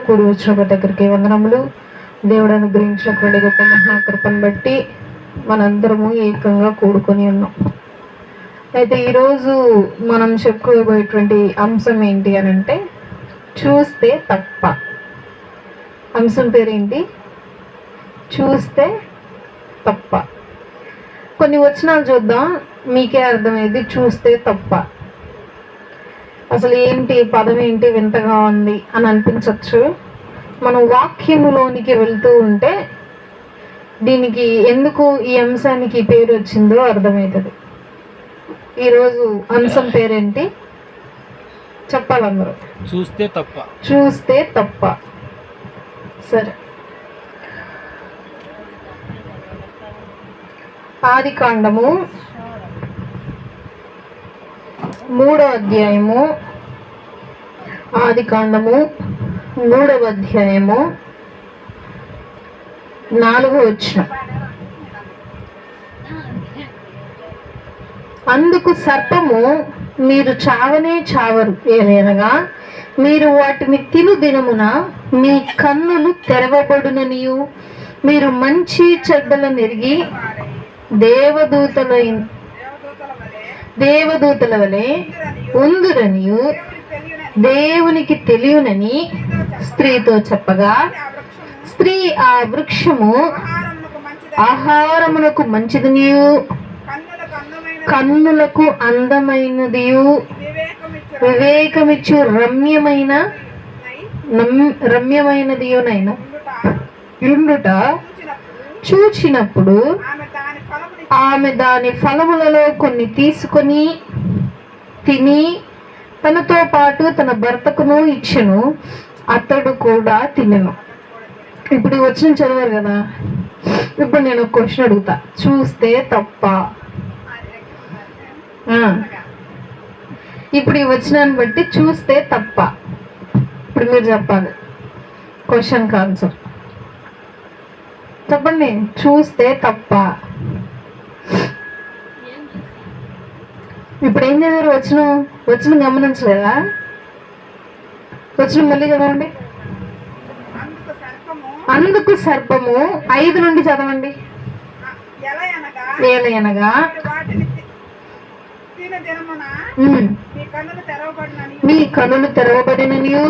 కూడి వచ్చిన ప్రతి ఒక్కరికి వందనములు. దేవుడు అనుగ్రహించినటువంటి గొప్ప మహాకృపను బట్టి మనందరము ఏకంగా కూడుకొని ఉన్నాం. అయితే ఈరోజు మనం చెప్పుకోబోయేటువంటి అంశం ఏంటి అని అంటే, చూస్తే తప్ప. అంశం పేరేంటి? చూస్తే తప్ప. కొన్ని వచనాలు చూద్దాం, మీకే అర్థమైంది. చూస్తే తప్ప అసలు ఏంటి, పదం ఏంటి, వింతగా ఉంది అని అనిపించవచ్చు. మనం వాక్యములోనికి వెళ్తూ ఉంటే దీనికి ఎందుకు ఈ అంశానికి పేరు వచ్చిందో అర్థమవుతుంది. ఈరోజు అంశం పేరేంటి చెప్పాలందరూ? చూస్తే తప్ప. చూస్తే తప్ప. సరే, ఆదికాండము 3వ అధ్యాయము, ఆదికాండము 3వ అధ్యాయము 4వ వచనం. అందుకు సర్పము, మీరు చావనే చావరు, ఏలైనగా మీరు వాటిని తిను దినమున మీ కన్నులు తెరవబడుననియు మీరు మంచి చెడ్డలను ఎరిగి దేవదూతల వలె ఉందురనియు దేవునికి తెలియనని స్త్రీతో చెప్పగా, స్త్రీ ఆ వృక్షము ఆహారమునకు మంచిదనియు కన్నులకు అందమైనదియు వివేకమిచ్చు రమ్యమైనదియునైనా ఉండుట చూచినప్పుడు ఆమె దాని ఫలములలో కొన్ని తీసుకొని తిని తనతో పాటు తన భర్తకును ఇచ్చెను, అతడు కూడా తినెను. ఇప్పుడు వచ్చిన చదివారు కదా. ఇప్పుడు నేను ఒక క్వశ్చన్ అడుగుతా, చూస్తే తప్ప? ఇప్పుడు ఈ వచనాన్ని బట్టి చూస్తే తప్ప. ఇప్పుడు మీరు చెప్పాలి, క్వశ్చన్ ఆన్సర్ చెప్పండి. చూస్తే తప్ప. ఇప్పుడు ఏం చదివారు? వచ్చిన గమనించలేదా? వచ్చిన మళ్ళీ చదవండి. అందుకు సర్పము 5 నుండి చదవండి. ఏలయనగా మీ కన్నులు తెరవబడిననియు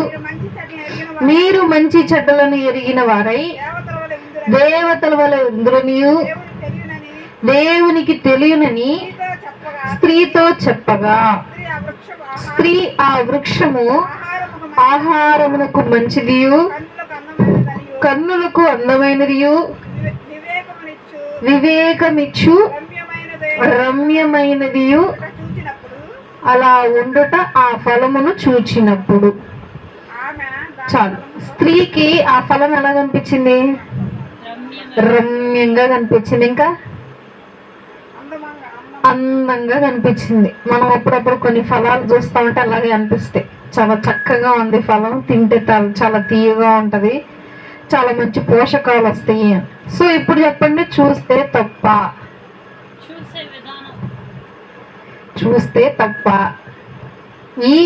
మీరు మంచి చెడ్డలను ఎరిగిన వారై దేవతల వలె ఉందురనియు దేవునికి తెలియనని స్త్రీతో చెప్పగా, స్త్రీ ఆ వృక్షము ఆహారమునకు మంచిదియు కన్నులకు అందమైనదియు వివేకమిచ్చు రమ్యమైనదియు అలా ఉండుట ఆ ఫలమును చూచినప్పుడు. చాలు. స్త్రీకి ఆ ఫలం ఎలా కనిపించింది? రమ్యంగా కనిపించింది, ఇంకా అందంగా కనిపించింది. మనం అప్పుడప్పుడు కొన్ని ఫలాలు చూస్తూ ఉంటే అలాగే అనిపిస్తాయి. చాలా చక్కగా ఉంది ఫలం, తింటే చాలా తీయగా ఉంటది, చాలా మంచి పోషకాలు వస్తాయి. సో ఇప్పుడు చెప్పండి, చూస్తే తప్ప? చూస్తే తప్ప. ఈ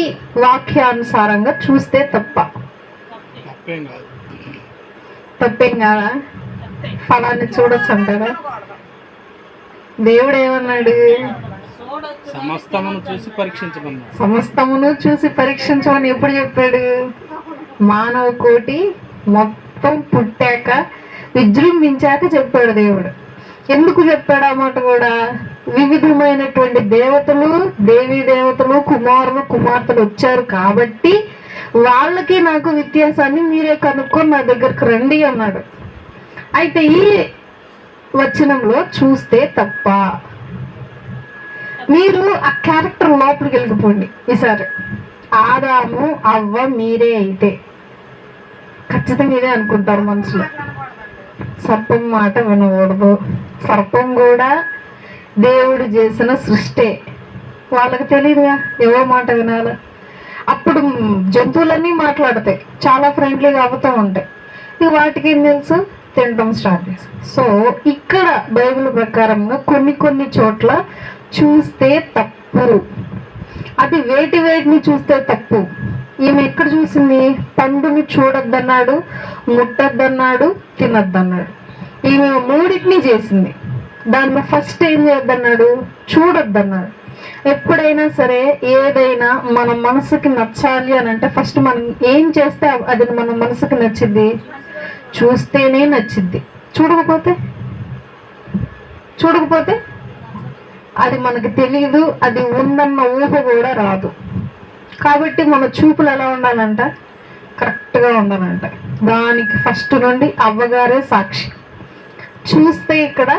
వాక్యానుసారంగా చూస్తే తప్ప. తప్పేం కాదా? ఫలాన్ని చూడొచ్చు అంటారా? దేవుడు ఏమన్నాడు? సమస్తమును చూసి పరీక్షించమని ఎప్పుడు చెప్పాడు? మానవ కోటి మొత్తం పుట్టాక విజృంభించాక చెప్పాడు దేవుడు. ఎందుకు చెప్పాడు ఆ మాట కూడా? వివిధమైనటువంటి దేవతలు, దేవీ దేవతలు, కుమారులు, కుమార్తెలు వచ్చారు కాబట్టి వాళ్ళకి నాకు వ్యత్యాసాన్ని మీరే కనుక్కొని నా దగ్గరకు రండి అన్నాడు. అయితే ఈ వచనంలో చూస్తే తప్ప. మీరు ఆ క్యారెక్టర్ లోపలికి వెళ్ళిపోండి. ఈసారి ఆదాము అవ్వ మీరే అయితే ఖచ్చితంగా మీరే అనుకుంటారు మనసులో, సర్పం మాట వినకూడదు. సర్పం కూడా దేవుడు చేసిన సృష్టే, వాళ్ళకి తెలియదుగా ఎవరో మాట వినాలి. అప్పుడు జంతువులన్నీ మాట్లాడతాయి, చాలా ఫ్రెండ్లీగా అవుతూ ఉంటాయి. ఇక వాటికి ఏం తెలుసు? తినడం స్టార్ట్ చేస్తాం. సో ఇక్కడ బైబిల్ ప్రకారంగా కొన్ని చోట్ల చూస్తే తప్పు. అది వేటిని చూస్తే తప్పు? ఈమె ఎక్కడ చూసింది? పండుని చూడొద్దన్నాడు, ముట్టొద్దన్నాడు, తినొద్దన్నాడు. ఈమె మూడింటిని చేసింది. దానిలో ఫస్ట్ ఏం చేయొద్దన్నాడు? చూడొద్దన్నాడు. ఎప్పుడైనా సరే ఏదైనా మన మనసుకి నచ్చాలి అని అంటే ఫస్ట్ మనం ఏం చేస్తే అది మన మనసుకి నచ్చిద్ది? చూస్తేనే నచ్చిద్ది. చూడకపోతే అది మనకి తెలియదు, అది ఉందన్న ఊహ కూడా రాదు. కాబట్టి మన చూపులు ఎలా ఉండాలంట? కరెక్ట్గా ఉండాలంట. దానికి ఫస్ట్ నుండి అవ్వగారే సాక్షి. చూస్తే ఇక్కడ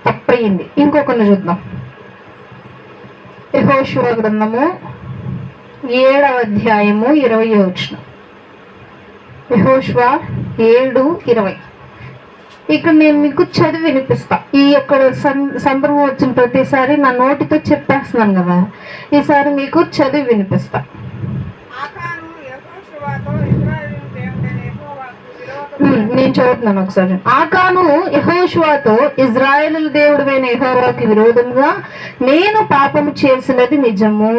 తప్పయింది. ఇంకొకరిని చూద్దాం. యెహోషువ గ్రంథము 7వ అధ్యాయము 20వ వచనం. యెహోషువ 7:20. ఇక్కడ నేను మీకు చదివి వినిపిస్తా. ఈ యొక్క సందర్భం వచ్చిన ప్రతిసారి నా నోటితో చెప్పేస్తున్నాను కదా, ఈసారి మీకు చదివి వినిపిస్తా. నేను చదువుతున్నాను ఒకసారి. ఆకాను యెహోషువతో, ఇజ్రాయేలు దేవుడైన యెహోవాకి విరోధంగా నేను పాపము చేసినది నిజము.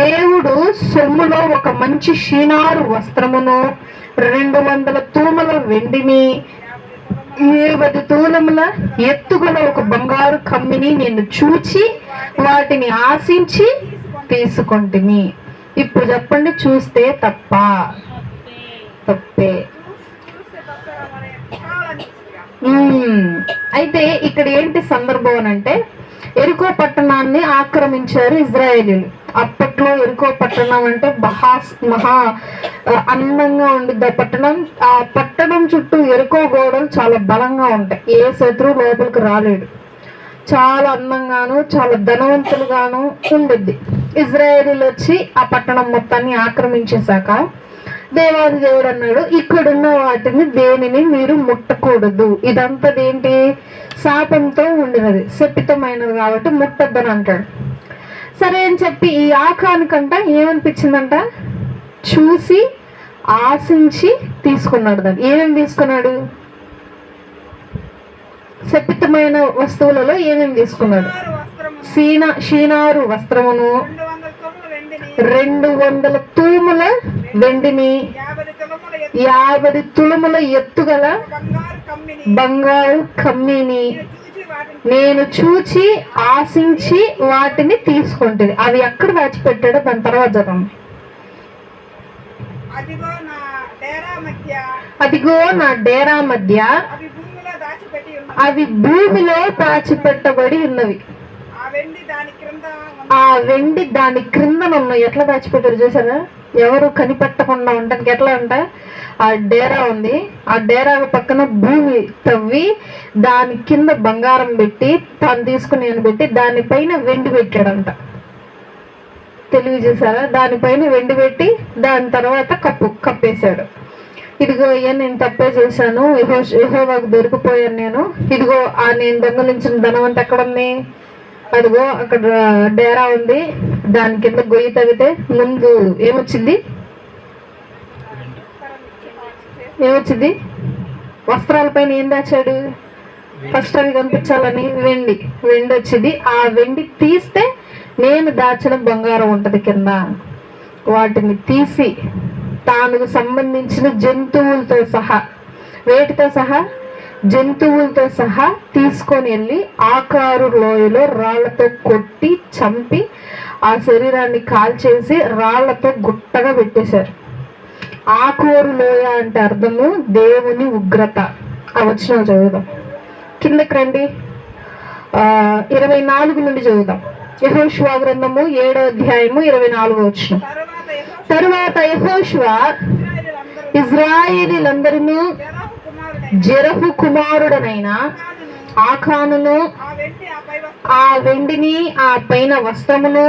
దేవుడు సొమ్ములో ఒక మంచి షీనారు వస్త్రమును, 200 తూముల వెండిని, 70 తూలముల ఎత్తుగల ఒక బంగారు కమ్మిని నేను చూచి వాటిని ఆశించి తీసుకొంటిని. ఇప్పుడు చెప్పండి, చూస్తే తప్పే? అయితే ఇక్కడ ఏంటి సందర్భం అని అంటే, ఎరికో పట్టణాన్ని ఆక్రమించారు ఇజ్రాయేలీలు. అప్పట్లో ఎరికో పట్టణం అంటే మహా అందంగా ఉండిద్ది ఆ పట్టణం. ఆ పట్టణం చుట్టూ ఎరికో గోడలు చాలా బలంగా ఉంటాయి. ఏ శత్రువు లోపలికి రాలేడు. చాలా అందంగాను చాలా ధనవంతులుగాను ఉండిద్ది. ఇజ్రాయేలీలు వచ్చి ఆ పట్టణం మొత్తాన్ని ఆక్రమించేశాక దేవాది దేవుడు అన్నాడు, ఇక్కడున్న వాటిని దేనిని మీరు ముట్టకూడదు. ఇదంతా ఏంటి? శాపంతో ఉండినది, శపితమైనది కాబట్టి ముట్టద్దని అంటాడు. సరే అని చెప్పి ఈ ఆకానికంట ఏమనిపించిందంట? చూసి ఆశించి తీసుకున్నాడు. దాన్ని ఏమేమి తీసుకున్నాడు? శపితమైన వస్తువులలో ఏమేమి తీసుకున్నాడు? షీనారు వస్త్రమును, 200 తూముల వెండిని, 50 తులముల ఎత్తుగల బంగారు కమ్మిని నేను చూచి ఆశించి వాటిని తీసుకుంటుంది. అవి ఎక్కడ దాచిపెట్టాడో దాని తర్వాత చదవండి. అదిగో నా డేరా మధ్య అవి భూమిలో దాచిపెట్టబడి ఉన్నవి. ఆ వెండి దాని క్రింద ఉన్నాయి. ఎట్లా దాచిపెట్టారు చూసారా? ఎవరు కనిపెట్టకుండా ఉండడానికి ఎట్లా అంటే, ఆ డేరా ఉంది, ఆ డేరా పక్కన భూమి తవ్వి దాని కింద బంగారం పెట్టి తాను తీసుకుని పెట్టి దానిపైన వెండి పెట్టాడంట. తెలివి చూసారా? దానిపైన వెండి పెట్టి దాని తర్వాత కప్పేశాడు. ఇదిగో అయ్యా నేను తప్పే చేశాను, యెహోవాకు దొరికిపోయాను నేను. ఇదిగో ఆ నేను దొంగలించిన ధనం అంతా ఎక్కడ ఉంది? అదిగో అక్కడ డేరా ఉంది, దాని కింద గొయ్యి తవ్వితే ముందు ఏమొచ్చింది? వస్త్రాల పైన ఏం దాచాడు? ఫస్ట్ అవి కనిపించాలని వెండి వచ్చింది. ఆ వెండి తీస్తే నేను దాచిన బంగారం ఉంటది కింద. వాటిని తీసి తాను సంబంధించిన జంతువులతో సహా, వేటితో సహా? జంతువులతో సహా తీసుకొని వెళ్ళి ఆకారు లోయలో రాళ్లతో కొట్టి చంపి ఆ శరీరాన్ని కాల్చేసి రాళ్లతో గుట్టగా పెట్టేశారు. ఆకోరు లోయ అంటే అర్థము దేవుని ఉగ్రత. ఆ వచనం చదువుదాం. కిందకి రండి. 24 నుండి చదువుదాం. యెహోషువ గ్రంథము 7వ అధ్యాయము 24వ వచనం. తరువాత యెహోషువ ఇజ్రాయేలీలందరినీ జెరహు కుమారుడనైన ఆకానును, ఆ వెండిని, ఆ పైన వస్త్రమును,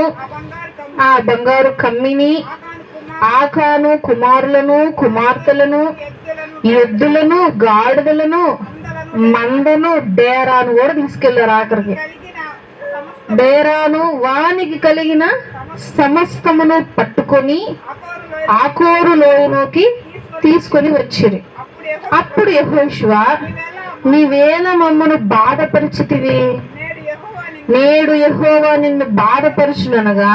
ఆ బంగారు కమ్మిని, ఆకాను కుమారులను, కుమార్తెలను, ఎద్దులను, గాడిదలను, మందను, డేరాను కూడా తీసుకెళ్లారు. ఆఖరికి డేరాను వానికి కలిగిన సమస్తమును పట్టుకొని ఆకోరు లోయలోకి తీసుకొని వచ్చిరి. అప్పుడు యెహోషువ, నీవేళ మమ్మను బాధపరిచితివి, నేడు యెహోవా నిన్ను బాధపరచుననగా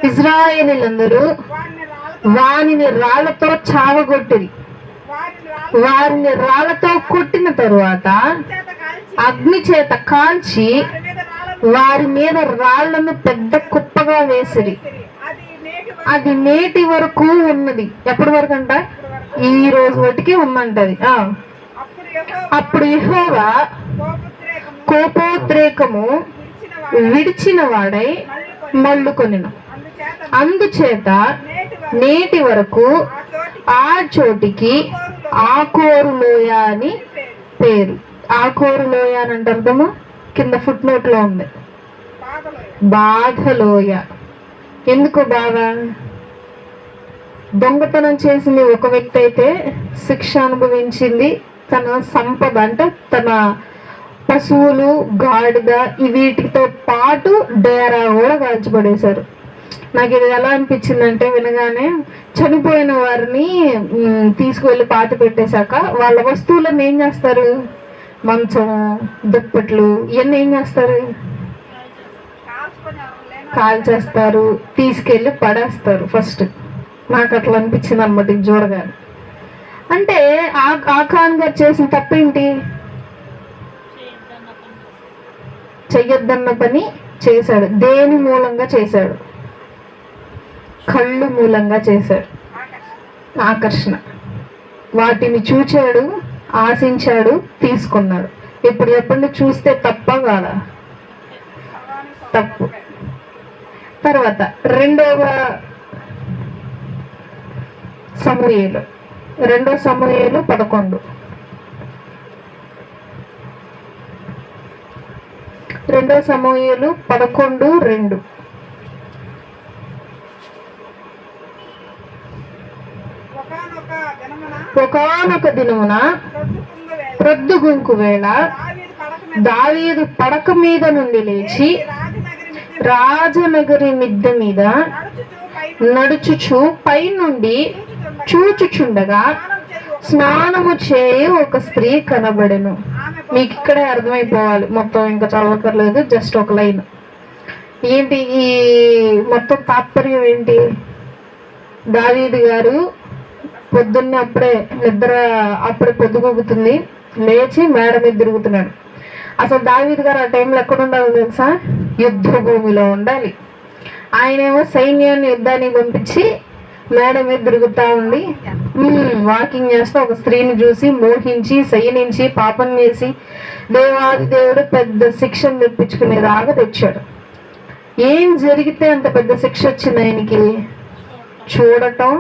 ఇజ్రాయేలీలందరూ వానిని రాళ్లతో చావగొట్టిరి. వారిని రాళ్లతో కొట్టిన తరువాత అగ్ని చేత కాల్చి వారి మీద రాళ్లను పెద్ద కుప్పగా వేసిరి. అది నేటి వరకు ఉన్నది. ఎప్పటి వరకు అంట? ఈ రోజు వరకు ఉందంటది. అప్పుడు యెహోవా కోపోద్రేకము విడిచిన వాడై మళ్ళుకొనెను. అందుచేత నేటి వరకు ఆ చోటికి ఆకోరు లోయ అని పేరు. ఆకోరు లోయ అని అంటే అర్థము కింద ఫుట్ నోట్ లో ఉంది. బాధలోయ. ఎందుకు బాధ? దొంగతనం చేసింది ఒక వ్యక్తి అయితే శిక్ష అనుభవించింది. తన సంపద అంటే తన పశువులు, గాడిద వీటితో పాటు డేరా కూడా కాల్చిపడేశారు. నాకు ఇది ఎలా అనిపించిందంటే, వినగానే చనిపోయిన వారిని తీసుకువెళ్ళి పాతి పెట్టేశాక వాళ్ళ వస్తువులను ఏం చేస్తారు? మంచం, దుప్పట్లు ఇవన్నీ ఏం చేస్తారు? కాల్చేస్తారు, తీసుకెళ్ళి పడేస్తారు ఫస్ట్. నాకు అట్లా అనిపించింది అనమాట ఇది చూడగానే. అంటే ఆఖాన్ గారు చేసిన తప్పేంటి? చెయ్యొద్దన్న పని చేశాడు. దేని మూలంగా చేశాడు? కళ్ళు మూలంగా చేశాడు. ఆకర్షణ. వాటిని చూచాడు, ఆశించాడు, తీసుకున్నాడు. ఇప్పుడు చెప్పండి, చూస్తే తప్ప కాదా? తప్పు. తర్వాత రెండవ సమూయేలు 11. రెండవ సమూయేలు 11:2. ఒకానొక దినమున ప్రొద్దుగుంకు వేళ దావీదు పడక మీద నుండి లేచి రాజనగరి మిద్దె మీద నడుచుచు పైనుండి చూచుచుండగా స్నానము చేయి ఒక స్త్రీ కనబడెను. మీకు ఇక్కడే అర్థమైపోవాలి, మొత్తం ఇంకా చదవక్కర్లేదు, జస్ట్ ఒక లైన్. ఏంటి ఈ మొత్తం తాత్పర్యం ఏంటి? దావీదు గారు పొద్దున్నే అప్పుడే పొద్దుగొగుతుంది, లేచి మేడ మీద తిరుగుతున్నాడు. అసలు దావీదు గారు ఆ టైంలో ఎక్కడ ఉండాలి తెలుసా? యుద్ధ భూమిలో ఉండాలి. ఆయనేమో సైన్యాన్ని యుద్ధానికి పంపించి మేడ మీద తిరుగుతా ఉండి వాకింగ్ చేస్తూ ఒక స్త్రీని చూసి మోహించి శయనించి పాపం చేసి దేవాది దేవుడు పెద్ద శిక్షను తెప్పించుకునేదాకా తెచ్చాడు. ఏం జరిగితే అంత పెద్ద శిక్ష వచ్చింది ఆయనకి? చూడటం,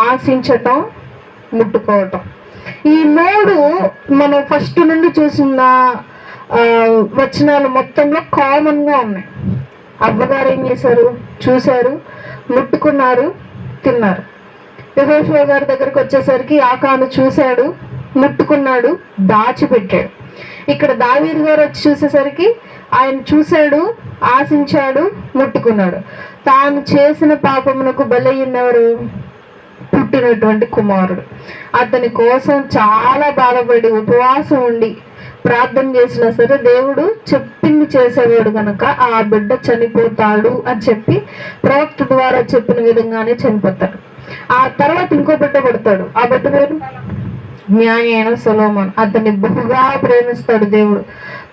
ఆశించటం, ముట్టుకోవటం. ఈ 3 మనం ఫస్ట్ నుండి చూసిన వచనాలు మొత్తంలో కామన్ గా ఉన్నాయి. అవ్వగారు ఏం చేశారు? చూశారు, ముట్టుకున్నారు, తిన్నారు. యెహోషువ గారి దగ్గరకు వచ్చేసరికి ఆకాను చూశాడు, ముట్టుకున్నాడు, దాచిపెట్టాడు. ఇక్కడ దావీదు గారు వచ్చి చూసేసరికి ఆయన చూశాడు, ఆశించాడు, ముట్టుకున్నాడు. తాను చేసిన పాపమునకు బలయ్యిందెవరు? పుట్టినటువంటి కుమారుడు. అతని కోసం చాలా బాధపడి ఉపవాసం ఉండి ప్రార్థన చేసినా సరే దేవుడు చెప్పింది చేసేవాడు కనుక ఆ బిడ్డ చనిపోతాడు అని చెప్పి ప్రవక్త ద్వారా చెప్పిన విధంగానే చనిపోతాడు. ఆ తర్వాత ఇంకో బిడ్డ పడతాడు. ఆ బిడ్డ పేరు జ్ఞాని సొలొమోను. అతన్ని బహుగా ప్రేమిస్తాడు దేవుడు.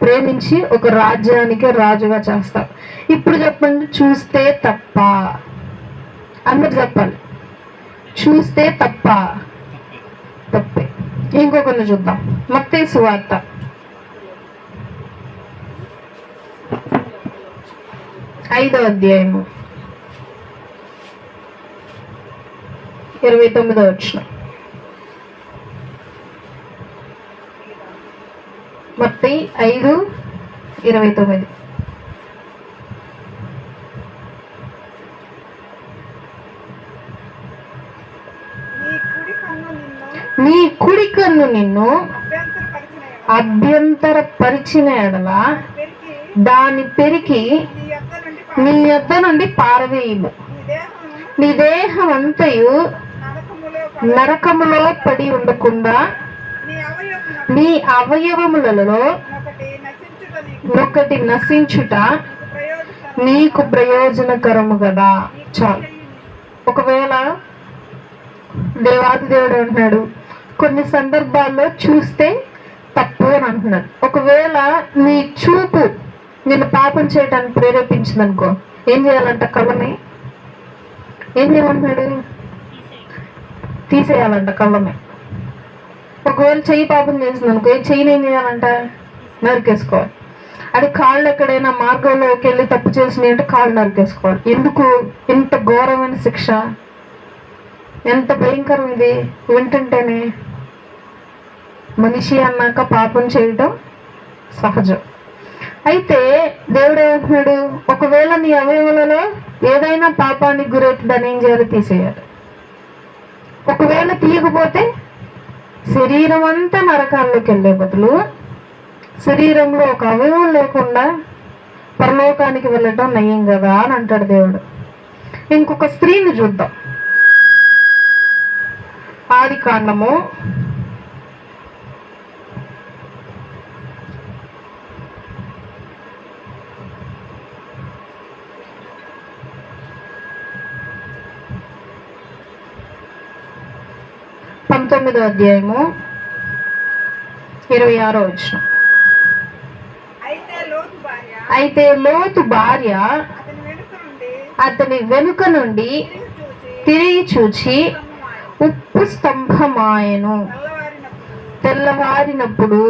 ప్రేమించి ఒక రాజ్యానికి రాజుగా చేస్తాడు. ఇప్పుడు చెప్పండి, చూస్తే తప్ప? అందరు చెప్పాలి. చూస్తే తప్ప? తప్పే. ఇంకొకరిని చూద్దాం. మత్తయి సువార్త 5వ అధ్యాయము 29వ వచనం. మత్తయి 5:29. నీ కుడి కన్ను నిన్ను అభ్యంతరపరిచిన ఎడల దాన్ని పెరికి నీ యొద్ద నుండి పారవేయుము. నీ దేహం అంతయు నరకములో పడి ఉండకుండా నీ అవయవములలో ఒకటి నశించుట నీకు ప్రయోజనకరము కదా. చాలు. ఒకవేళ దేవాది దేవుడు అంటున్నాడు, కొన్ని సందర్భాల్లో చూస్తే తప్పు అని అంటున్నాడు. ఒకవేళ నీ చూపు నిన్ను పాపం చేయడానికి ప్రేరేపించింది అనుకో, ఏం చేయాలంట? కళ్ళని ఏం చేయమంటున్నాడు? తీసేయాలంట కళ్ళని. ఒకవేళ చెయ్యి పాపం చేసింది అనుకో, చెయ్యిని ఏం చేయాలంట? నరికేసుకోవాలి. అది కాళ్ళు ఎక్కడైనా మార్గంలోకి వెళ్ళి తప్పు చేసినాయి అంటే కాళ్ళు నరికేసుకోవాలి. ఎందుకు ఇంత ఘోరమైన శిక్ష? ఎంత భయంకరం ఇది వింటుంటేనే. మనిషి అన్నాక పాపం చేయడం సహజం. అయితే దేవుడు ఏమంటున్నాడు, ఒకవేళ నీ అవయవులలో ఏదైనా పాపానికి గురైతే దాన్ని ఏం చేయాలి? తీసేయాలి. ఒకవేళ తీయకపోతే శరీరం అంతా నరకాల్లోకి వెళ్ళే బదులు శరీరంలో ఒక అవయవం లేకుండా పరలోకానికి వెళ్ళటం నయం కదా అని అంటాడు దేవుడు. ఇంకొక స్త్రీని చూద్దాం. ఆదికాండము 19వ అధ్యాయము 26వ వచనం. అయితే లోతు భార్య అతని వెనుక నుండి తిరిగి చూచి ఉప్పు స్తంభమాయెను. తెల్లవారినప్పుడు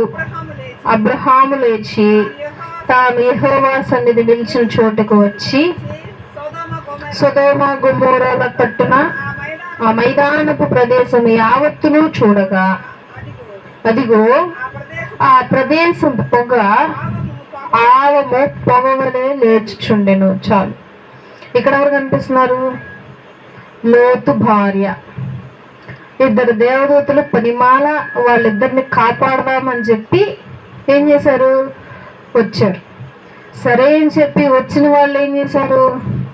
అబ్రహాము లేచి తాను యెహోవా సన్నిధి నిలిచిన చోటుకు వచ్చి సొదొమ గొమొర్రాల తట్టున ఆ మైదానపు ప్రదేశం యావత్తును చూడగా అదిగో ఆ ప్రదేశం పొగ ఆవము పొగవలే లేచుచుండెను. చాలు. ఇక్కడ ఎవరు కనిపిస్తున్నారు? లోతు భార్య. ఇద్దరు దేవదూతలు పనిమాల వాళ్ళిద్దరిని కాపాడదామని చెప్పి ఏం చేశారు? వచ్చారు. సరే అని చెప్పి వచ్చిన వాళ్ళు ఏం చేశారు?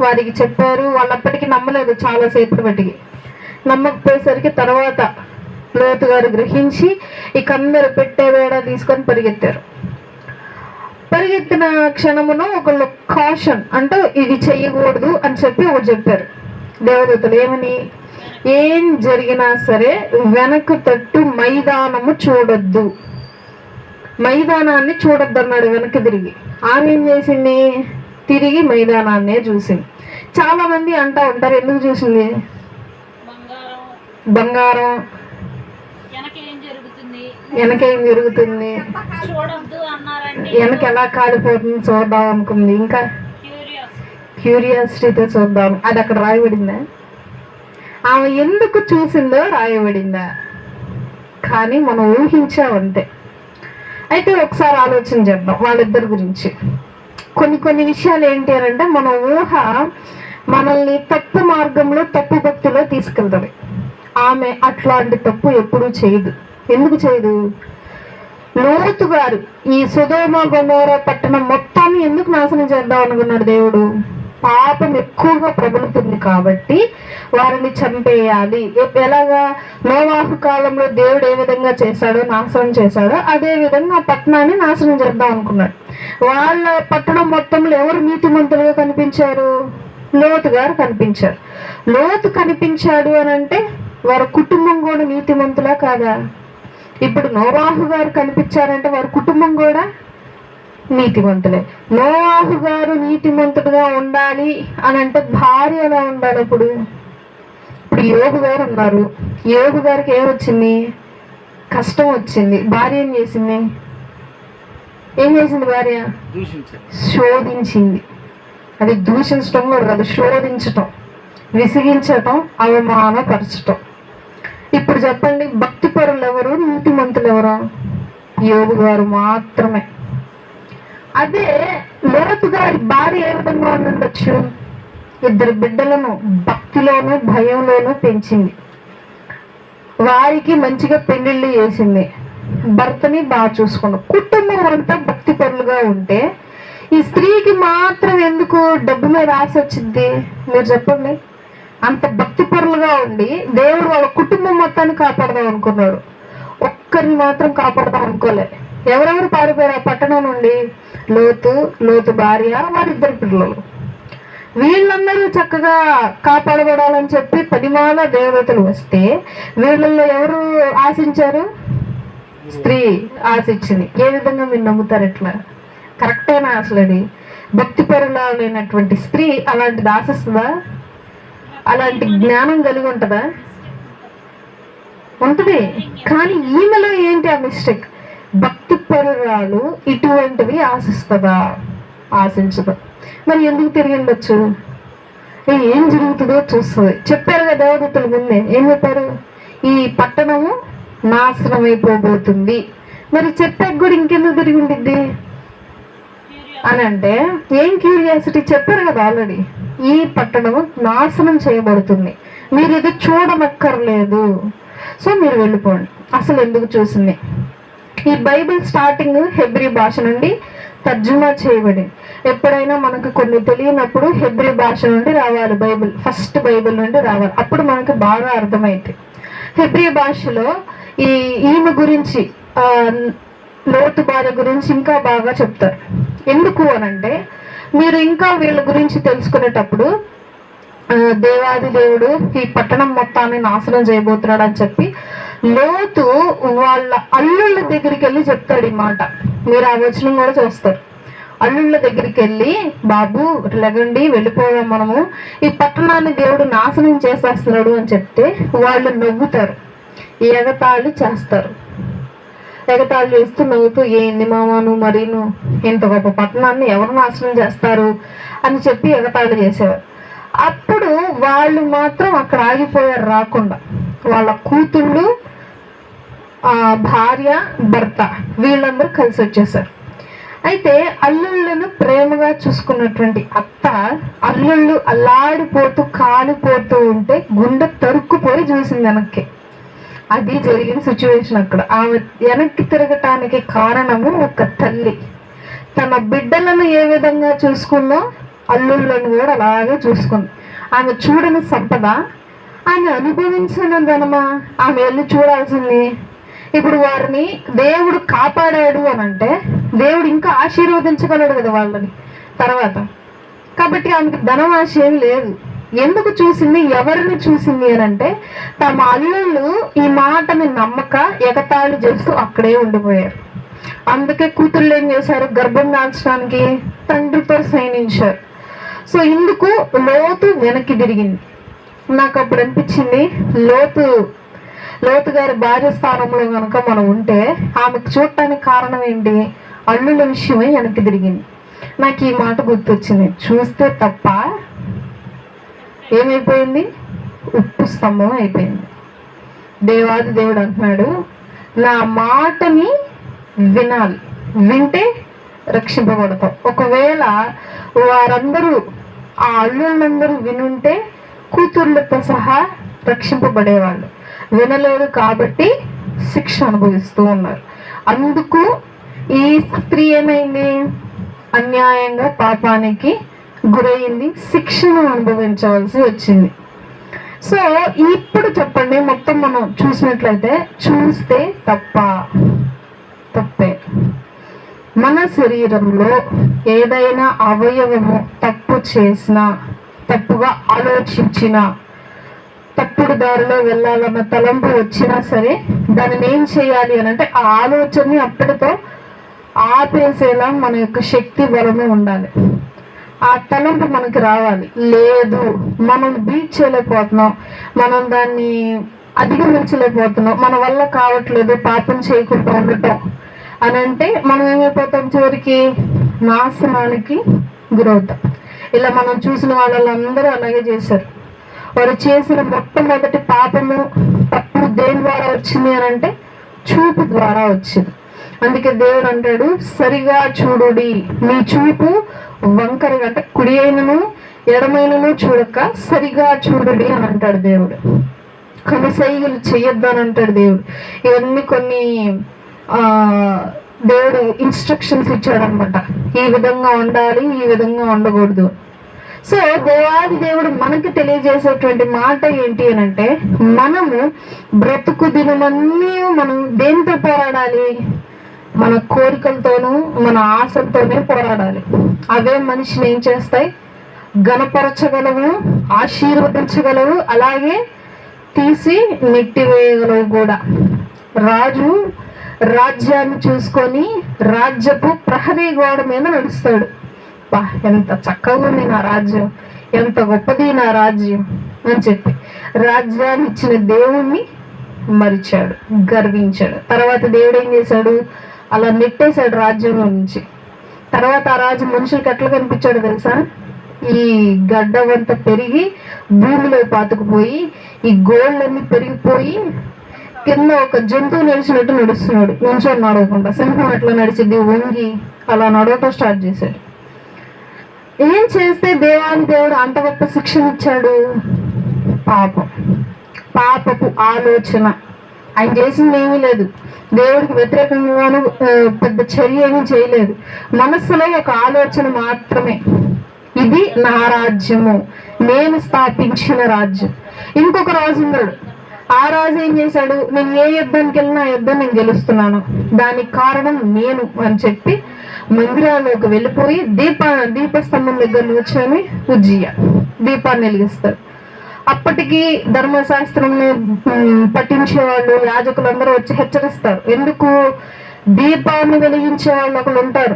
వారికి చెప్పారు. వాళ్ళప్పటికీ నమ్మలేదు. చాలాసేపు బట్టికి నమ్మకపోయేసరికి తర్వాత లోతు గారు గ్రహించి ఇక అందరు పెట్టే వేడ తీసుకొని పరిగెత్తారు. పరిగెత్తిన క్షణమున ఒకళ్ళు కాషన్ అంటే ఇది చెయ్యకూడదు అని చెప్పి ఒకటి చెప్పారు దేవదూతలు. ఏమని? ఏం జరిగినా సరే వెనక్కు తట్టు మైదానము చూడొద్దు, మైదానాన్ని చూడొద్దు అన్నాడు. వెనక్కి తిరిగి ఆమె ఏం చేసింది? తిరిగి మైదానాన్నే చూసింది. చాలా మంది అంటా ఉంటారు, ఎందుకు చూసింది? బంగారం వెనకేం జరుగుతుంది, వెనక ఎలా కాలిపోతుంది చూద్దాం అనుకుంది. ఇంకా క్యూరియాసిటీతో చూద్దాం. అది అక్కడ రాయబడిందా? ఆమె ఎందుకు చూసిందో రాయబడిందా? కానీ మనం ఊహించామంతే. అయితే ఒకసారి ఆలోచన చేద్దాం వాళ్ళిద్దరి గురించి. కొన్ని విషయాలు ఏంటి అని అంటే, మన ఊహ మనల్ని తప్పు మార్గంలో తప్పు భక్తిలో తీసుకెళ్తుంది. ఆమె అట్లాంటి తప్పు ఎప్పుడూ చేయదు. ఎందుకు చేయదు? లోతు గారు ఈ సొదొమ గొమొర్రా పట్టణం మొత్తాన్ని ఎందుకు నాశనం చేద్దాం అనుకున్నాడు దేవుడు? పాపం ఎక్కువగా ప్రబలుతుంది కాబట్టి వారిని చంపేయాలి. ఎలాగా? నోవాహు కాలంలో దేవుడు ఏ విధంగా చేశాడో, నాశనం చేశాడో, అదే విధంగా ఆ పట్టణాన్ని నాశనం చేద్దాం అనుకున్నాడు. వాళ్ళ పట్టణం మొత్తంలో ఎవరు నీతిమంతులుగా కనిపించారు? లోతు గారు కనిపించారు. లోతు కనిపించాడు అని అంటే వారి కుటుంబం కూడా నీతిమంతులా కాదా? ఇప్పుడు నోవాహు గారు కనిపించారంటే వారి కుటుంబం కూడా నీతిమంతులే. నోవాహు గారు నీతిమంతుడుగా ఉండాలి అని అంటే భార్య ఎలా ఉండాలి? ఇప్పుడు యోబు గారు ఉన్నారు. యోబు గారికి ఏమొచ్చింది? కష్టం వచ్చింది. భార్య ఏం చేసింది? భార్య శోధించింది. అది దూషించటం కూడా కాదు, శోధించటం, విసిగించటం, అవమానపరచటం. ఇప్పుడు చెప్పండి, భక్తి పరులు ఎవరు, నీతిమంతులు ఎవరు? యోబు గారు మాత్రమే. అదే లోతు గారి భార్య ఏ విధంగా ఉండొచ్చు? ఇద్దరు బిడ్డలను భక్తిలోను భయంలోనూ పెంచింది. వారికి మంచిగా పెళ్లిళ్ళు చేసింది. భర్తని బాగా చూసుకున్నాం. కుటుంబం అంతా భక్తి పరులుగా ఉంటే ఈ స్త్రీకి మాత్రం ఎందుకు డబ్బు మీద ఆశ వచ్చింది? మీరు చెప్పండి. అంత భక్తి పరులుగా ఉండి దేవుడు వాళ్ళ కుటుంబం మొత్తాన్ని కాపాడదాం అనుకున్నాడు. ఒక్కరిని మాత్రం కాపాడదాం అనుకోలే. ఎవరెవరు పారిపోయారు ఆ పట్టణం నుండి? లోతు భార్య, వారిద్దరు పిల్లలు. వీళ్ళందరూ చక్కగా కాపాడబడాలని చెప్పి పదిమాల దేవతలు వస్తే వీళ్ళల్లో ఎవరు ఆశించారు? స్త్రీ ఆశించింది. ఏ విధంగా మీరు నమ్ముతారు? ఎట్లా కరెక్టేనా అసలు? అది భక్తి పరులైనటువంటి స్త్రీ అలాంటిది ఆశిస్తుందా? అలాంటి జ్ఞానం కలిగి ఉంటుందా? ఉంటుంది. కానీ ఈమెలో ఏంటి ఆ మిస్టేక్? భక్తి పరురాలు ఇటువంటివి ఆశిస్తుందా? ఆశించదు. మరి ఎందుకు తిరిగి ఉండొచ్చు? ఏం జరుగుతుందో చూస్తుంది. చెప్పారు కదా దేవదూతల ముందే, ఏం చెప్పారు? ఈ పట్టణము నాశనం అయిపోబోతుంది. మరి చెప్పాక కూడా ఇంకెందుకు తిరిగి ఉండిద్ది అని అంటే, ఏం క్యూరియాసిటీ? చెప్పారు కదా ఆల్రెడీ, ఈ పట్టణము నాశనం చేయబడుతుంది, మీరు ఇది చూడనక్కర్లేదు, సో మీరు వెళ్ళిపోండి. అసలు ఎందుకు చూసింది? ఈ బైబిల్ స్టార్టింగ్ హెబ్రీ భాష నుండి తర్జుమా చేయబడింది. ఎప్పుడైనా మనకు కొన్ని తెలియనప్పుడు హెబ్రీ భాష నుండి రావాలి బైబిల్, ఫస్ట్ బైబిల్ నుండి రావాలి, అప్పుడు మనకు బాగా అర్థమైంది. హెబ్రీ భాషలో ఈమె గురించి, లోతు భార్య గురించి ఇంకా బాగా చెప్తారు. ఎందుకు అనంటే, మీరు ఇంకా వీళ్ళ గురించి తెలుసుకునేటప్పుడు దేవాది దేవుడు ఈ పట్టణం మొత్తాన్ని నాశనం చేయబోతున్నాడు అని చెప్పి లోతు వాళ్ళ అల్లుళ్ళ దగ్గరికి వెళ్ళి చెప్తాడు ఈ మాట. మీరు ఆ వచనం కూడా చూస్తారు. అల్లుళ్ళ దగ్గరికి వెళ్ళి, బాబు లెగండి, వెళ్ళిపోయాం మనము, ఈ పట్టణాన్ని దేవుడు నాశనం చేసేస్తున్నాడు అని చెప్తే వాళ్ళు నవ్వుతారు, ఎగతాళి చేస్తారు. ఎగతాళి చేస్తూ నవ్వుతూ, ఏంది మామాను మరీను, ఇంత గొప్ప పట్టణాన్ని ఎవరు నాశనం చేస్తారు అని చెప్పి ఎగతాళి చేసేవారు. అప్పుడు వాళ్ళు మాత్రం అక్కడ ఆగిపోయారు రాకుండా. వాళ్ళ కూతుళ్ళు, భార్య, భర్త వీళ్ళందరూ కలిసి వచ్చేసారు. అయితే అల్లుళ్ళను ప్రేమగా చూసుకున్నటువంటి అత్త అల్లుళ్ళు అల్లాడిపోతూ కాలిపోతూ ఉంటే గుండె తరుక్కుపోయి చూసింది వెనక్కి. అది జరిగిన సిచ్యువేషన్ అక్కడ. ఆమె వెనక్కి తిరగటానికి కారణము ఒక తల్లి తన బిడ్డలను ఏ విధంగా చూసుకుందో అల్లుళ్ళను కూడా అలాగే చూసుకుంది. ఆమె చూడని సంపద, ఆమె అనుభవించిన ధనమా ఆమె వెళ్ళి చూడాల్సింది. ఇప్పుడు వారిని దేవుడు కాపాడాడు అని అంటే దేవుడు ఇంకా ఆశీర్వదించగలడు కదా వాళ్ళని తర్వాత. కాబట్టి ఆమెకి ధనం ఆశ ఏమి లేదు. ఎందుకు చూసింది? ఎవరిని చూసింది అని అంటే, తమ అల్లుళ్ళు ఈ మాటని నమ్మక ఎగతాళి చేస్తూ అక్కడే ఉండిపోయారు. అందుకే కూతుళ్ళు ఏం చేశారు? గర్భం దాల్చడానికి తండ్రితో సైనించారు. సో ఇందుకు లోతు వెనక్కి తిరిగింది. నాకు అప్పుడు అనిపించింది, లోతు గారి భార్య స్థానంలో కనుక మనం ఉంటే ఆమెకు చూడటానికి కారణం ఏంటి? అల్లుల విషయమై వెనక్కి తిరిగింది. నాకు ఈ మాట గుర్తొచ్చింది. చూస్తే తప్ప ఏమైపోయింది? ఉప్పు స్తంభం అయిపోయింది. దేవాది దేవుడు అంటున్నాడు, నా మాటని వినాలి, వింటే రక్షింపబడతాం. ఒకవేళ వారందరూ, ఆ అల్లుళ్ళందరూ వినుంటే కూతుర్లతో సహా రక్షింపబడేవాళ్ళు. వినలేదు కాబట్టి శిక్ష అనుభవిస్తూ ఉన్నారు. అందుకు ఈ స్త్రీ ఏమైంది? అన్యాయంగా పాపానికి గురైంది, శిక్షను అనుభవించవలసి వచ్చింది. సో ఇప్పుడు చెప్పండి, మొత్తం మనం చూసినట్లయితే చూస్తే తప్పే. మన శరీరంలో ఏదైనా అవయవము తప్పు చేసినా, తప్పుగా ఆలోచించినా, తప్పుడు దారిలో వెళ్ళాలన్న తలంపు వచ్చినా సరే దానిని ఏం చేయాలి అని అంటే, ఆ ఆలోచనని అప్పటితో ఆపేసేలా మన యొక్క శక్తి బలము ఉండాలి. ఆ తలంపు మనకి రావాలి. లేదు, మనం బీట్ చేయలేకపోతున్నాం, మనం దాన్ని అధిగమించలేకపోతున్నాం, మన వల్ల కావట్లేదు పాపం చేయకుండా ఉండటం అని అంటే మనం ఏమైపోతాం? చివరికి నాశనానికి గురవుతాం. ఇలా మనం చూసిన వాళ్ళందరూ అలాగే చేశారు. వారు చేసిన మొట్టమొదటి పాపము, తప్పు దేని ద్వారా వచ్చింది అని అంటే చూపు ద్వారా వచ్చింది. అందుకే దేవుడు అంటాడు, సరిగా చూడుడి, మీ చూపు వంకరగా, అంటే కుడి అయినను ఎడమైనను చూడక సరిగా చూడుడి అని అంటాడు దేవుడు. కనుసైగలు చెయ్యొద్దు అని అంటాడు దేవుడు. ఇవన్నీ కొన్ని దేవుడు ఇన్స్ట్రక్షన్స్ ఇచ్చాడు అనమాట. ఈ విధంగా ఉండాలి, ఈ విధంగా ఉండకూడదు. సో దేవాది దేవుడు మనకి తెలియజేసేటువంటి మాట ఏంటి అని అంటే, మనము బ్రతుకు దినమన్నీ మనం దేంతో పోరాడాలి? మన కోరికలతోనూ మన ఆశలతోనే పోరాడాలి. అవే మనిషిని ఏం చేస్తాయి? గణపరచగలవు, ఆశీర్వదించగలవు, అలాగే తీసి నెట్టివేయగలవు కూడా. రాజు రాజ్యాన్ని చూసుకొని రాజ్యపు ప్రహరీ గోడ మీద నడుస్తాడు. బా, ఎంత చక్కగా ఉంది నా రాజ్యం, ఎంత గొప్పది నా రాజ్యం అని చెప్పి రాజ్యాన్ని ఇచ్చిన దేవుణ్ణి మరిచాడు, గర్వించాడు. తర్వాత దేవుడు ఏం చేశాడు? అలా నెట్టేశాడు రాజ్యంలో నుంచి. తర్వాత ఆ రాజు మనుషులకు ఎట్లా కనిపించాడు తెలుసా? ఈ గడ్డవంతా పెరిగి భూమిలో పాతుకుపోయి, ఈ గోళ్ళన్నీ పెరిగిపోయి కింద ఒక జంతువు నడిచినట్టు నడుస్తున్నాడు, నుంచొని నడవకుండా. సింహం ఎట్లా నడిచింది, వంగి అలా నడవటం స్టార్ట్ చేశాడు. ఏం చేస్తే దేవాది దేవుడు అంత గొప్ప శిక్షణ ఇచ్చాడు? పాపపు ఆలోచన. ఆయన చేసింది ఏమీ లేదు, దేవుడికి వ్యతిరేకంగాను పెద్ద చర్య ఏమీ చేయలేదు. మనస్సులో ఒక ఆలోచన మాత్రమే, ఇది నా రాజ్యము, నేను స్థాపించిన రాజ్యం. ఇంకొక రాజు ఉన్నాడు, ఆ రాజు ఏం చేశాడు? నేను ఏ యుద్ధానికి వెళ్ళినా ఆ యుద్ధం నేను గెలుస్తున్నాను, దానికి కారణం నేను అని చెప్పి మందిరాల్లోకి వెళ్ళిపోయి దీపస్తంభం దగ్గర కూర్చొని ఉజ్జియా దీపాన్ని వెలిగిస్తాడు. అప్పటికి ధర్మశాస్త్రం పఠించే వాళ్ళు, యాజకులందరూ వచ్చి హెచ్చరిస్తారు. ఎందుకు? దీపాన్ని వెలిగించే వాళ్ళు ఒకరు ఉంటారు,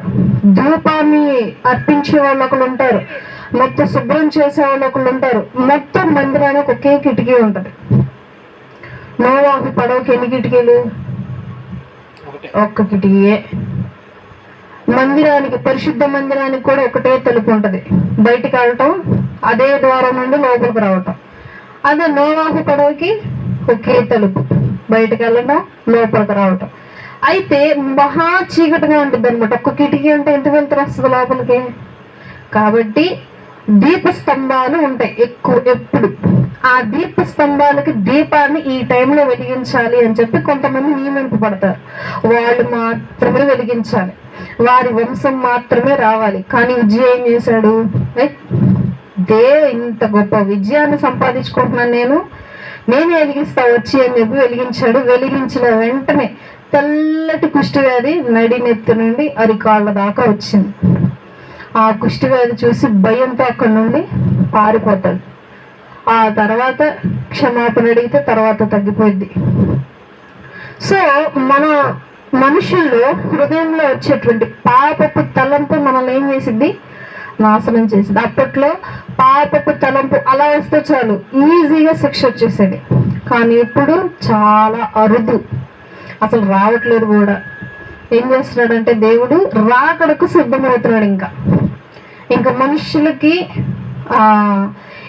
ధూపాన్ని అర్పించే వాళ్ళు ఒకరు ఉంటారు, మొత్తం శుభ్రం చేసే వాళ్ళు ఒకరు ఉంటారు. మొత్తం మందిరానికి ఒకే కిటికీ ఉంటది. నోవాహు పడవకి ఎన్ని కిటికీలు? ఒక్క కిటికీయే. మందిరానికి, పరిశుద్ధ మందిరానికి కూడా ఒకటే తలుపు ఉంటది. బయటికి వెళ్ళటం, అదే ద్వారం నుండి లోపలికి రావటం. అదే నోవాహు పడవకి ఒకే తలుపు, బయటకు వెళ్ళడం, లోపలికి రావటం. అయితే మహా చీకటిగా ఉంటుంది అనమాట. ఒక్క కిటికీ అంటే ఎంత వెళ్తారు వస్తుంది లోపలికి. కాబట్టి దీపస్తంభాలు ఉంటాయి ఎప్పుడు. ఆ దీపస్తంభాలకి దీపాన్ని ఈ టైంలో వెలిగించాలి అని చెప్పి కొంతమంది నియమింపబడతారు. వాళ్ళు మాత్రమే వెలిగించాలి, వారి వంశం మాత్రమే రావాలి. కానీ విజయ ఏం చేశాడు? ఇంత గొప్ప విజయాన్ని సంపాదించుకుంటున్నాను నేనే వెలిగిస్తా వచ్చి అని చెప్పి వెలిగించాడు. వెలిగించిన వెంటనే తెల్లటి కుష్ఠవ్యాధి నడినెత్తి నుండి అరికాళ్ళ దాకా వచ్చింది. ఆ కుష్ఠవ్యాధి చూసి భయంతో అక్కడి నుండి పారిపోతాడు. ఆ తర్వాత క్షమాపణ అడిగితే తర్వాత తగ్గిపోయింది. సో మన మనుషుల్లో హృదయంలో వచ్చేటువంటి పాపపు తలంపు మనల్ని ఏం చేసింది? నాశనం చేసింది. అప్పట్లో పాపపు తలంపు అలా వస్తే చాలు, ఈజీగా శిక్ష వచ్చేసేది. కానీ ఇప్పుడు చాలా అరుదు, అసలు రావట్లేదు కూడా. ఏం చేస్తున్నాడంటే దేవుడు రాకడకు సిద్ధమవుతున్నాడు. ఇంకా మనుషులకి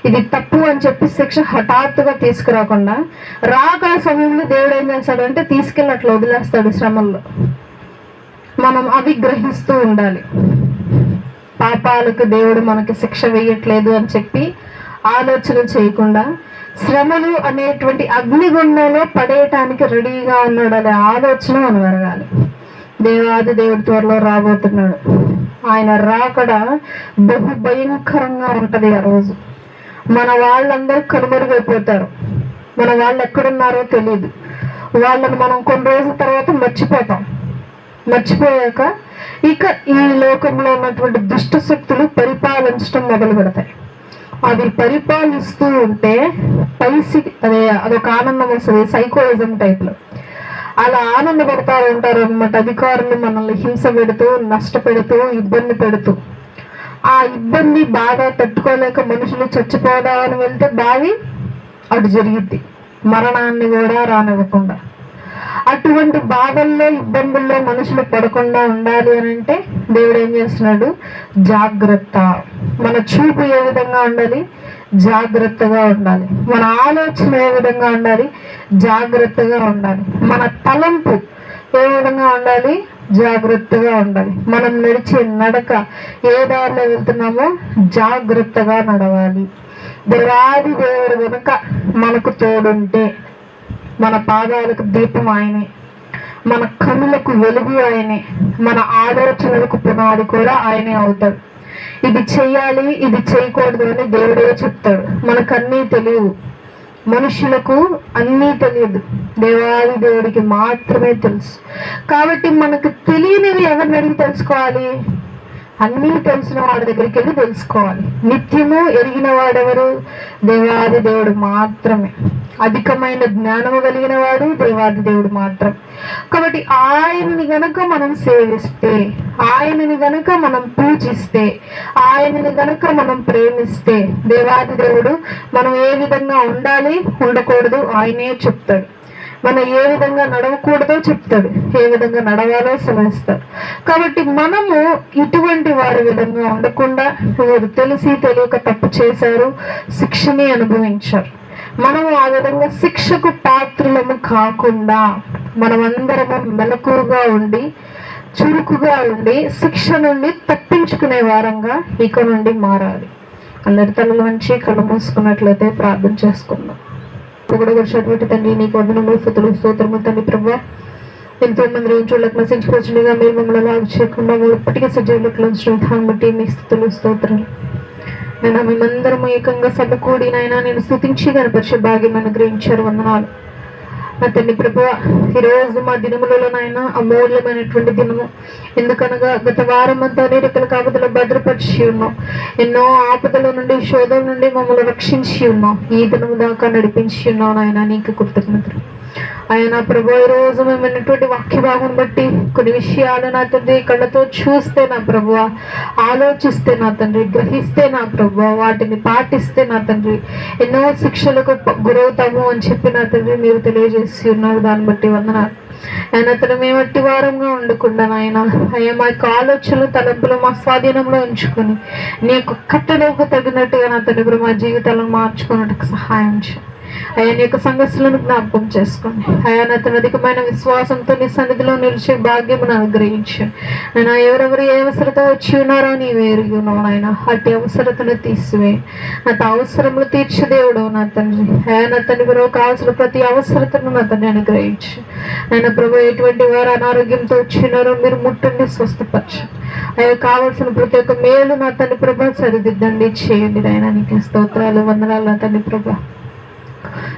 ఇది తప్పు అని చెప్పి శిక్ష హఠాత్తుగా తీసుకురాకుండా రాకడ సమయంలో దేవుడు ఏం చేస్తాడంటే తీసుకెళ్ళి అట్లా వదిలేస్తాడు శ్రమల్లో. మనం అవి గ్రహిస్తూ ఉండాలి. పాపాలకు దేవుడు మనకి శిక్ష వేయట్లేదు అని చెప్పి ఆలోచన చేయకుండా శ్రమలు అనేటువంటి అగ్నిగుండంలో పడేయటానికి రెడీగా ఉన్నాడు అనే ఆలోచన మనం ఎరగాలి. దేవాది దేవుడి త్వరలో రాబోతున్నాడు. ఆయన రాకడ బహు భయంకరంగా ఉంటది. ఆ రోజు మన వాళ్ళందరూ కనుమరుగైపోతారు. మన వాళ్ళు ఎక్కడున్నారో తెలియదు. వాళ్ళని మనం కొన్ని రోజుల తర్వాత మర్చిపోయాక ఇక ఈ లోకంలో ఉన్నటువంటి దుష్ట శక్తులు పరిపాలించడం మొదలు పెడతాయి. అవి పరిపాలిస్తూ ఉంటే అదొక ఆనందం వస్తుంది, సైకోయిజం టైప్ లో. అలా ఆనందపడతా ఉంటారు అనమాట. అధికారులు మనల్ని హింస పెడుతూ, నష్టపెడుతూ, ఇబ్బంది పెడుతూ, ఆ ఇబ్బంది బాగా తట్టుకోలేక మనుషులు చచ్చిపోదామని వెళ్తే బావి అటు జరిగిద్ది, మరణాన్ని కూడా రానివ్వకుండా. అటువంటి బాధల్లో, ఇబ్బందుల్లో మనుషులు పడకుండా ఉండాలి అని అంటే దేవుడు ఏం చేస్తున్నాడు? జాగ్రత్త. మన చూపు ఏ విధంగా ఉండాలి? జాగ్రత్తగా ఉండాలి. మన ఆలోచన ఏ విధంగా ఉండాలి? జాగ్రత్తగా ఉండాలి. మన తలంపు ఏ విధంగా ఉండాలి? జాగ్రత్తగా ఉండాలి. మనం నడిచే నడక ఏ దారిలో వెళ్తున్నామో జాగ్రత్తగా నడవాలి. దేవాది దేవుడు కనుక మనకు తోడుంటే మన పాదాలకు దీపం ఆయనే, మన కన్నులకు వెలుగు ఆయనే, మన ఆలోచనలకు పునాది కూడా ఆయనే అవుతాడు. ఇది చెయ్యాలి, ఇది చేయకూడదు అని దేవుడే చెప్తాడు. మనకు అన్నీ తెలియవు, మనుషులకు అన్నీ తెలియదు, దేవాది దేవుడికి మాత్రమే తెలుసు. కాబట్టి మనకు తెలియనివి ఎవరిని అడిగి తెలుసుకోవాలి? అన్నీ తెలిసిన వాడి దగ్గరికి వెళ్ళి తెలుసుకోవాలి. నిత్యము ఎరిగిన వాడెవరు? దేవాది దేవుడు మాత్రమే. అధికమైన జ్ఞానము కలిగిన వాడు దేవాది దేవుడు మాత్రం. కాబట్టి ఆయనని గనక మనం సేవిస్తే, ఆయనని గనక మనం పూజిస్తే, ఆయనని గనక మనం ప్రేమిస్తే, దేవాది దేవుడు మనం ఏ విధంగా ఉండాలి ఉండకూడదు ఆయనే చెప్తాడు. మనం ఏ విధంగా నడవకూడదో చెప్తాడు, ఏ విధంగా నడవాలో సెలవిస్తాడు. కాబట్టి మనము ఇటువంటి వారి విధంగా ఉండకుండా, వీరు తెలిసి తెలియక తప్పు చేశారు, శిక్షని అనుభవించారు, మనము ఆ విధంగా శిక్షకు పాత్రులము కాకుండా మనమందరము మెలకుగా ఉండి, చురుకుగా ఉండి, శిక్ష నుండి తప్పించుకునే వారంగా ఇక నుండి మారాలి. అందరి తలలు వంచి కళ్ళు మూసుకున్నట్లయితే ప్రార్థన చేసుకుందాం. కూడా తండ్రి నీకు వందనములు, స్తుతులు, స్తోత్రములు తండ్రి. ప్రభువా, ఎంతో మంది రోజులకు నశించుకోవచ్చుగా మీరు మమ్మల్ని లాభ చేయకుండా ఇప్పటికే సజీవులకు ఉంచిన విధానం బట్టి మీ స్థుతులు, స్తోత్రాలు. నేను మేమందరము ఏకంగా సభ కూడినైనా నేను స్తుతించి కనపరిచే భాగ్యం అనుగ్రహించారు. వందనాలు నా తండ్రి. ప్రభువా, ఈరోజు మా దినములలోనైనా అమూల్యమైనటువంటి దినము. ఎందుకనగా గత వారం అంతా అనేక ఆపదలు భద్రపరిచి ఉన్నాం, ఎన్నో ఆపదల నుండి, శోధల నుండి మమ్మల్ని రక్షించి ఉన్నాం, ఈ దినము దాకా నడిపించి ఉన్నావు నాయన, నీకు కృతజ్ఞతలు. ఆయన ప్రభు, ఈ రోజు మేము విన్నటువంటి వాక్య భాగం బట్టి కొన్ని విషయాలు నా తండ్రి కళ్ళతో చూస్తే నా ప్రభు, ఆలోచిస్తే నా తండ్రి, గ్రహిస్తే నా ప్రభు, వాటిని పాటిస్తే నా తండ్రి ఎన్నో శిక్షలకు గురవుతాము అని చెప్పి నా తండ్రి మీరు తెలియజేసి ఉన్నారు. దాన్ని బట్టి వందనాలు. ఆయన అతను మేము అట్టి వారంగా ఉండకుండా నాయన అయ్యా మా యొక్క ఆలోచనలు, తలంపులు మా స్వాధీనంలో ఉంచుకొని నీ యొక్క కట్టలకు తగినట్టుగా నా తండ్రి మా జీవితాలను మార్చుకున్నట్టుకు సహాయం చేయండి. ఆయన యొక్క సంఘస్సులను జ్ఞాపకం చేసుకోండి. ఆయన అతను అధికమైన విశ్వాసంతో నీ సన్నిధిలో నిలిచే భాగ్యమును అనుగ్రహించండి. ఆయన ఎవరెవరు ఏ అవసరత వచ్చి ఉన్నారో నీవు ఎరిగి ఉన్నావు నాయన, అట్టి అవసరతను తీసివేయి. నా అవసరములు తీర్చే దేవుడు నా తండ్రి. ఆయన తండ్రి ప్రభు కావాల్సిన ప్రతి అవసరతను నా తండ్రి అనుగ్రహించు. ఆయన ప్రభు ఎటువంటి వారు అనారోగ్యంతో వచ్చినారో మీరు ముట్టండి, స్వస్థపరచండి. ఆయన కావాల్సిన ప్రతి ఒక్క మేలు నా తండ్రి ప్రభు సరిదిద్దండి, చేయండి. ఆయన నీకు స్తోత్రాలు, వందనాలు నా తండ్రి ప్రభు.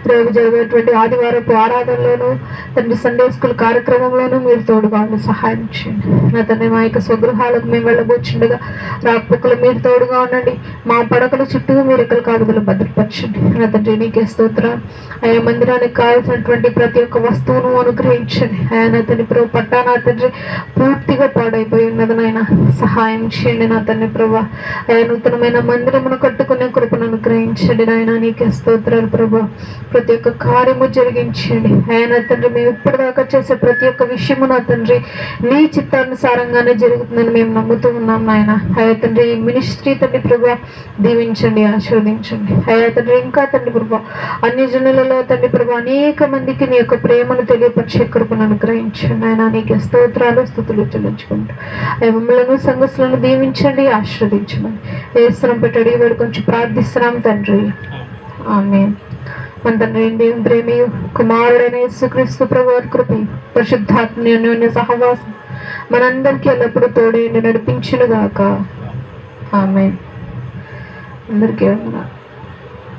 రేపు జరిగేటువంటి ఆదివారపు ఆరాధనలోను తండ్రి సండే స్కూల్ కార్యక్రమంలోనూ మీరు తోడుగా ఉండి సహాయం చేయండి. నా తండ్రి మా యొక్క స్వగృహాలకు మేము వెళ్ళబోచుండగా రాకపోకలు మీరు తోడుగా ఉండండి. మా పడకల చుట్టూ మీరు ఎక్కల కాగుదలు భద్రపరచండి. నా తండ్రి నీకే స్తోత్రం. ఆయా మందిరానికి కావాల్సినటువంటి ప్రతి ఒక్క వస్తువును అనుగ్రహించండి. ఆయన తండ్రి ప్రభు పట్టా నా తండ్రి పూర్తిగా పాడైపోయి ఉన్నది నాయన, సహాయం చేయండి. నా తండ్రి ప్రభు ఆయన నూతనమైన మందిరమును కట్టుకునే కృపను అనుగ్రహించండి. నాయన నీకే స్తోత్రాలు ప్రభు. ప్రతి ఒక్క కార్యము జరిగించండి. ఆయన తండ్రి మేము ఇప్పటిదాకా చేసే ప్రతి ఒక్క విషయము నా తండ్రి నీ చిత్తానుసారంగానే జరుగుతుందని మేము నమ్ముతూ ఉన్నాం నాయన. అయ్యా తండ్రి ఈ మినిస్ట్రీ తండ్రి ప్రభు దీవించండి, ఆశీర్వదించండి. అయ్యా తండ్రి ఇంకా తండ్రి ప్రభు అన్ని జనులలో తండ్రి ప్రభు అనేక మందికి నీ యొక్క ప్రేమను తెలియపరిచే కృపను అనుగ్రహించండి. ఆయన నీకు స్తోత్రాలు, స్తుతులు చెల్లించుకుంటూ అయ్యా మమ్మల్ని సంఘస్సులను దీవించండి, ఆశీర్వదించండి. ఏసునం పెట్టి అడిగి వేడు కొంచెం ప్రార్థిస్తున్నాం తండ్రి, ఆమేన్. మన తండ్రి దేవుని ప్రేమయు కుమారుడైన యేసుక్రీస్తు ప్రభువారి కృపయు పరిశుద్ధాత్మ అన్యోన్య సహవాసం మనందరికీ ఎల్లప్పుడూ తోడేండి నడిపించును గాక. ఆమేన్. అందరికీ వందనాలు.